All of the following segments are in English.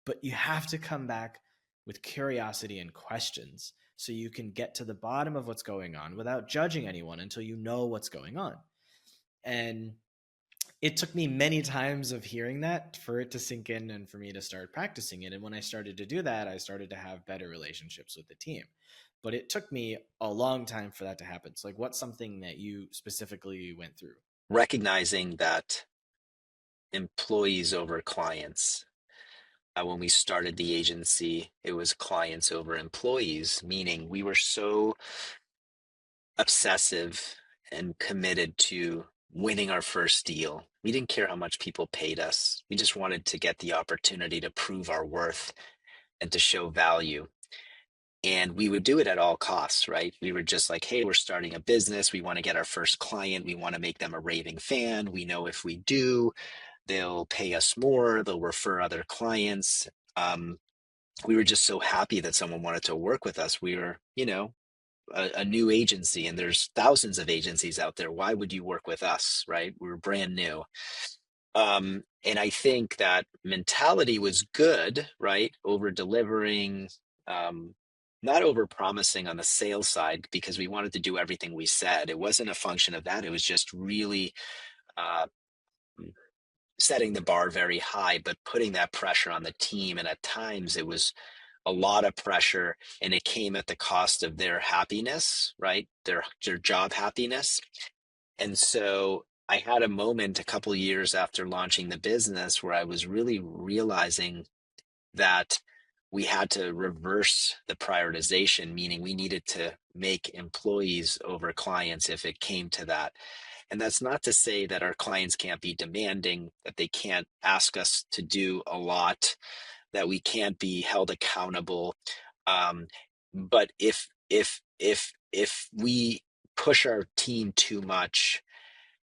but you have to come back with curiosity and questions so you can get to the bottom of what's going on without judging anyone until you know what's going on. And it took me many times of hearing that for it to sink in and for me to start practicing it. And when I started to do that, I started to have better relationships with the team. But it took me a long time for that to happen. So, like, what's something that you specifically went through? Recognizing that employees over clients. When we started the agency, it was clients over employees, meaning we were so obsessive and committed to winning our first deal. We didn't care how much people paid us. We just wanted to get the opportunity to prove our worth and to show value. And we would do it at all costs, right? We were just like, hey, we're starting a business. We want to get our first client. We want to make them a raving fan. We know if we do, they'll pay us more. They'll refer other clients. We were just so happy that someone wanted to work with us. We were, a new agency, and there's thousands of agencies out there. Why would you work with us, right? We were brand new. And I think that mentality was good, right? Over delivering, not over promising on the sales side because we wanted to do everything we said. It wasn't a function of that. It was just really uh, setting the bar very high, but putting that pressure on the team. And at times it was a lot of pressure, and it came at the cost of their happiness, right? Their job happiness. And so I had a moment a couple of years after launching the business where I was really realizing that we had to reverse the prioritization, meaning we needed to make employees over clients if it came to that. And that's not to say that our clients can't be demanding, that they can't ask us to do a lot, that we can't be held accountable. Um, but if we push our team too much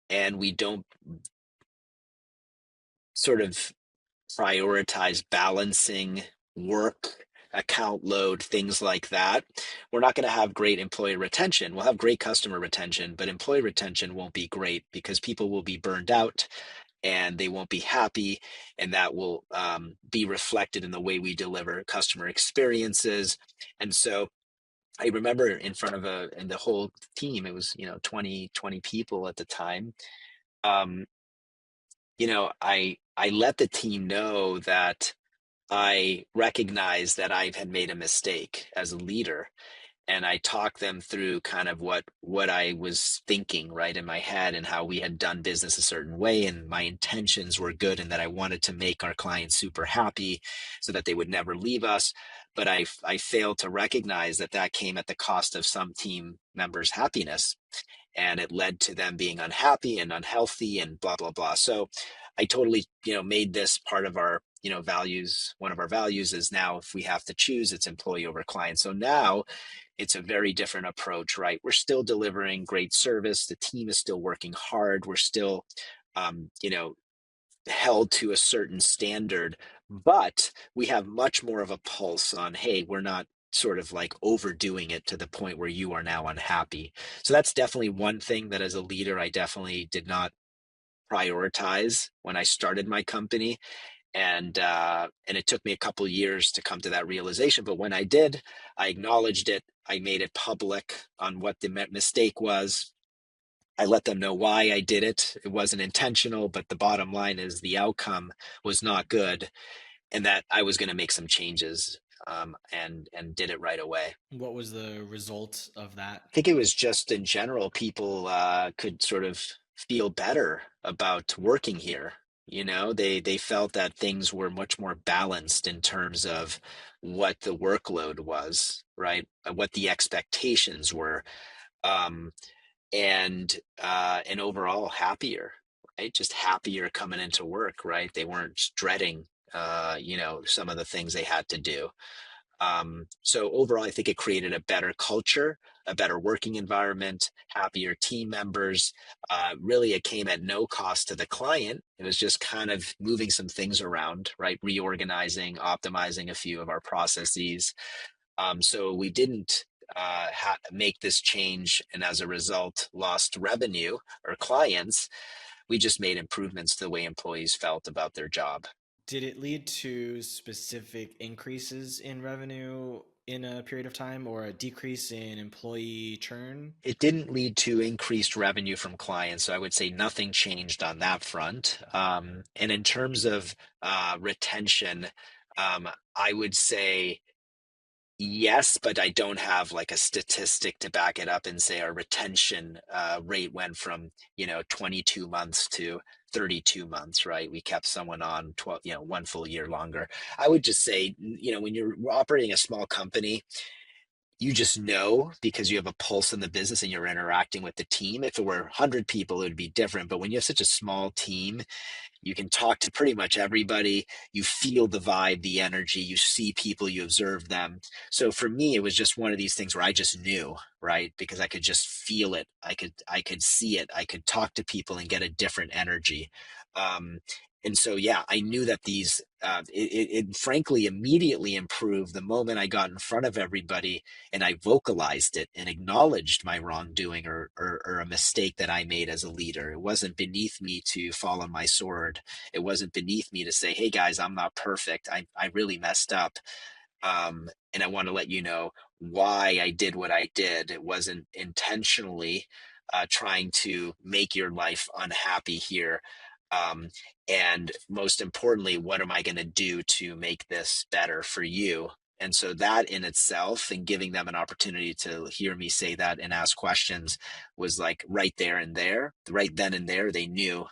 and we don't sort of prioritize balancing work, account load, things like that, we're not going to have great employee retention. We'll have great customer retention, but employee retention won't be great because people will be burned out and they won't be happy, and that will be reflected in the way we deliver customer experiences. And so I remember in front of and the whole team, it was 20 people at the time. um, I let the team know that I recognized that I had made a mistake as a leader, and I talked them through kind of what I was thinking right in my head and how we had done business a certain way, and my intentions were good and that I wanted to make our clients super happy so that they would never leave us. But I failed to recognize that that came at the cost of some team members' happiness, and it led to them being unhappy and unhealthy and blah blah blah. So I totally made this part of our values. One of our values is now, if we have to choose, it's employee over client. So now it's a very different approach, right? We're still delivering great service. The team is still working hard. We're still held to a certain standard, but we have much more of a pulse on, hey, we're not sort of like overdoing it to the point where you are now unhappy. So that's definitely one thing that as a leader I definitely did not prioritize when I started my company. And it took me a couple of years to come to that realization, but when I did, I acknowledged it. I made it public on what the mistake was. I let them know why I did it. It wasn't intentional, but the bottom line is the outcome was not good, and that I was going to make some changes, and did it right I What was the result of that? think it was just in general, people could sort of feel better about working here. They felt that things were much more balanced in terms of what the workload was, right? What the expectations were. Um, and overall happier, right? Just happier coming into work, right? They weren't dreading some of the things they had to do. So overall, I think it created a better culture, a better working environment, happier team members. Really, it came at no cost to the client. It was just kind of moving some things around, right? Reorganizing, optimizing a few of our processes. So we didn't make this change, and as a result, lost revenue or clients. We just made improvements to the way employees felt about their job. Did it lead to specific increases in revenue in a period of time or a decrease in employee churn? It didn't lead to increased revenue from clients, so I would say nothing changed on that front. And in terms of retention, I would say yes, but I don't have like a statistic to back it up and say our retention rate went from 22 months to 32 months, right? We kept someone on 12, 1 full year longer. I would just say, when you're operating a small company, you just know because you have a pulse in the business and you're interacting with the team. If it were 100 people, it would be different. But when you have such a small team, you can talk to pretty much everybody. You feel the vibe, the energy. You see people, you observe them. So for me, it was just one of these things where I just knew, right? Because I could just feel it. I could see it. I could talk to people and get a different energy. Um, and so, yeah, I knew that it frankly immediately improved the moment I got in front of everybody and I vocalized it and acknowledged my wrongdoing or a mistake that I made as a leader. It wasn't beneath me to fall on my sword. It wasn't beneath me to say, hey guys, I'm not perfect. I really messed up. And I want to let you know why I did what I did. It wasn't intentionally trying to make your life unhappy here. Um, and most importantly, what am I going to do to make this better for you? And so that in itself, and giving them an opportunity to hear me say that and ask questions, was like right there and there, right then and there, they knew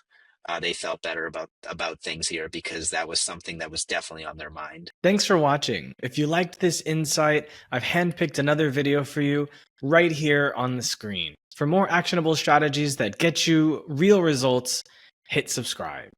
they felt better about things here because that was something that was definitely on their mind. Thanks for watching. If you liked this insight, I've handpicked another video for you right here on the screen. For more actionable strategies that get you real results, hit subscribe.